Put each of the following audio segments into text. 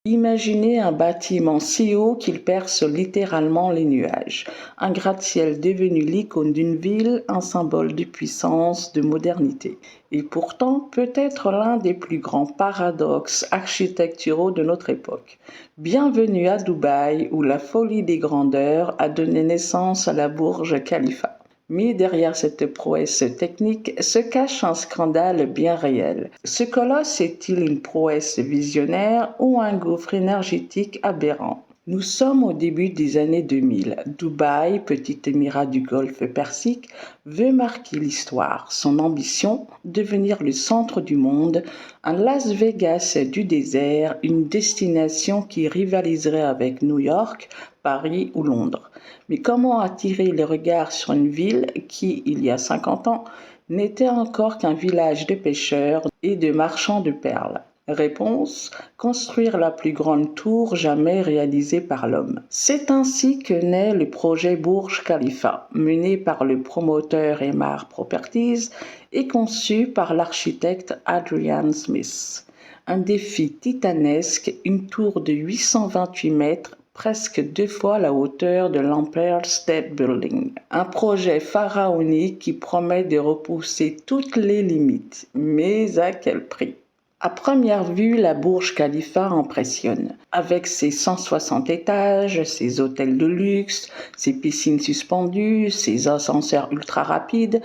Imaginez un bâtiment si haut qu'il perce littéralement les nuages. Un gratte-ciel devenu l'icône d'une ville, un symbole de puissance, de modernité. Et pourtant, peut-être l'un des plus grands paradoxes architecturaux de notre époque. Bienvenue à Dubaï, où la folie des grandeurs a donné naissance à la Burj Khalifa. Mais derrière cette prouesse technique se cache un scandale bien réel. Ce colosse est-il une prouesse visionnaire ou un gouffre énergétique aberrant? Nous sommes au début des années 2000. Dubaï, petit émirat du Golfe Persique, veut marquer l'histoire. Son ambition, devenir le centre du monde, un Las Vegas du désert, une destination qui rivaliserait avec New York, Paris ou Londres. Mais comment attirer les regards sur une ville qui, il y a 50 ans, n'était encore qu'un village de pêcheurs et de marchands de perles? Réponse: construire la plus grande tour jamais réalisée par l'homme. C'est ainsi que naît le projet Burj Khalifa, mené par le promoteur Emaar Properties et conçu par l'architecte Adrian Smith. Un défi titanesque, une tour de 828 mètres, presque 2 fois la hauteur de l'Empire State Building. Un projet pharaonique qui promet de repousser toutes les limites. Mais à quel prix? À première vue, la Burj Khalifa impressionne. Avec ses 160 étages, ses hôtels de luxe, ses piscines suspendues, ses ascenseurs ultra rapides,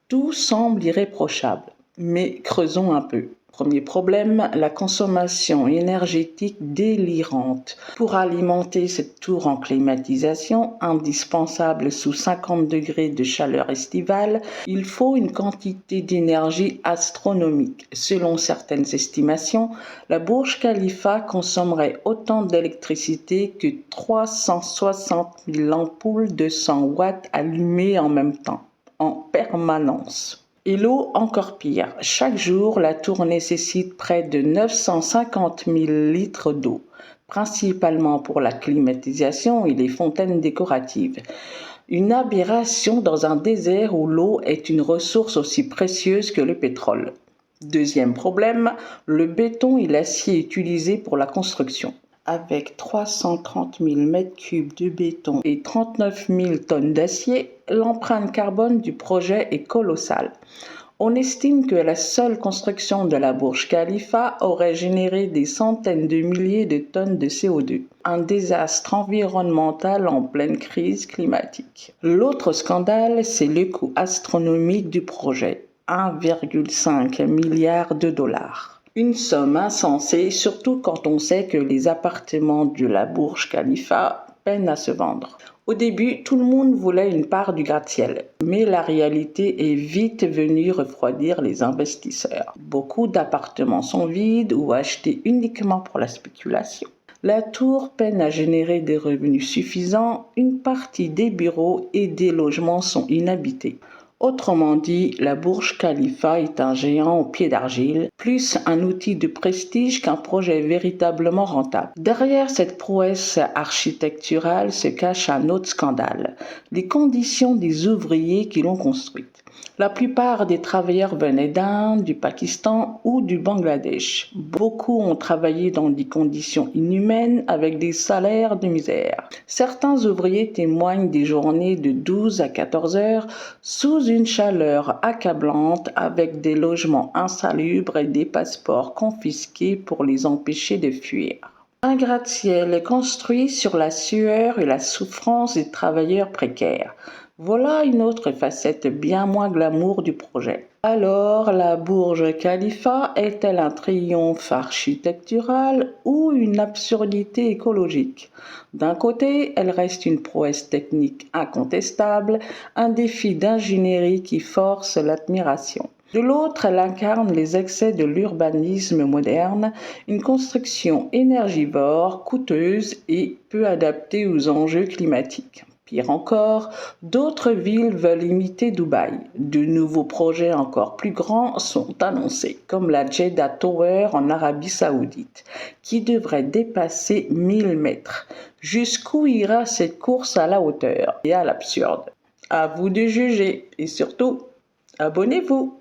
tout semble irréprochable. Mais creusons un peu. Premier problème, la consommation énergétique délirante. Pour alimenter cette tour en climatisation, indispensable sous 50 degrés de chaleur estivale, il faut une quantité d'énergie astronomique. Selon certaines estimations, la Burj Khalifa consommerait autant d'électricité que 360 000 ampoules de 100 watts allumées en même temps, en permanence. Et l'eau encore pire. Chaque jour, la tour nécessite près de 950 000 litres d'eau, principalement pour la climatisation et les fontaines décoratives. Une aberration dans un désert où l'eau est une ressource aussi précieuse que le pétrole. Deuxième problème, le béton et l'acier utilisés pour la construction. Avec 330 000 m3 de béton et 39 000 tonnes d'acier, l'empreinte carbone du projet est colossale. On estime que la seule construction de la Burj Khalifa aurait généré des centaines de milliers de tonnes de CO2. Un désastre environnemental en pleine crise climatique. L'autre scandale, c'est le coût astronomique du projet, 1,5 milliard de dollars. Une somme insensée, surtout quand on sait que les appartements de la Burj Khalifa peinent à se vendre. Au début, tout le monde voulait une part du gratte-ciel, mais la réalité est vite venue refroidir les investisseurs. Beaucoup d'appartements sont vides ou achetés uniquement pour la spéculation. La tour peine à générer des revenus suffisants, une partie des bureaux et des logements sont inhabités. Autrement dit, la Burj Khalifa est un géant au pied d'argile, plus un outil de prestige qu'un projet véritablement rentable. Derrière cette prouesse architecturale se cache un autre scandale, les conditions des ouvriers qui l'ont construite. La plupart des travailleurs venaient d'Inde, du Pakistan ou du Bangladesh. Beaucoup ont travaillé dans des conditions inhumaines avec des salaires de misère. Certains ouvriers témoignent des journées de 12 à 14 heures sous une chaleur accablante avec des logements insalubres et des passeports confisqués pour les empêcher de fuir. Un gratte-ciel est construit sur la sueur et la souffrance des travailleurs précaires. Voilà une autre facette bien moins glamour du projet. Alors, la Burj Khalifa est-elle un triomphe architectural ou une absurdité écologique? D'un côté, elle reste une prouesse technique incontestable, un défi d'ingénierie qui force l'admiration. De l'autre, elle incarne les excès de l'urbanisme moderne, une construction énergivore, coûteuse et peu adaptée aux enjeux climatiques. Pire encore, d'autres villes veulent imiter Dubaï. De nouveaux projets encore plus grands sont annoncés, comme la Jeddah Tower en Arabie Saoudite, qui devrait dépasser 1000 mètres. Jusqu'où ira cette course à la hauteur et à l'absurde? À vous de juger et surtout, abonnez-vous!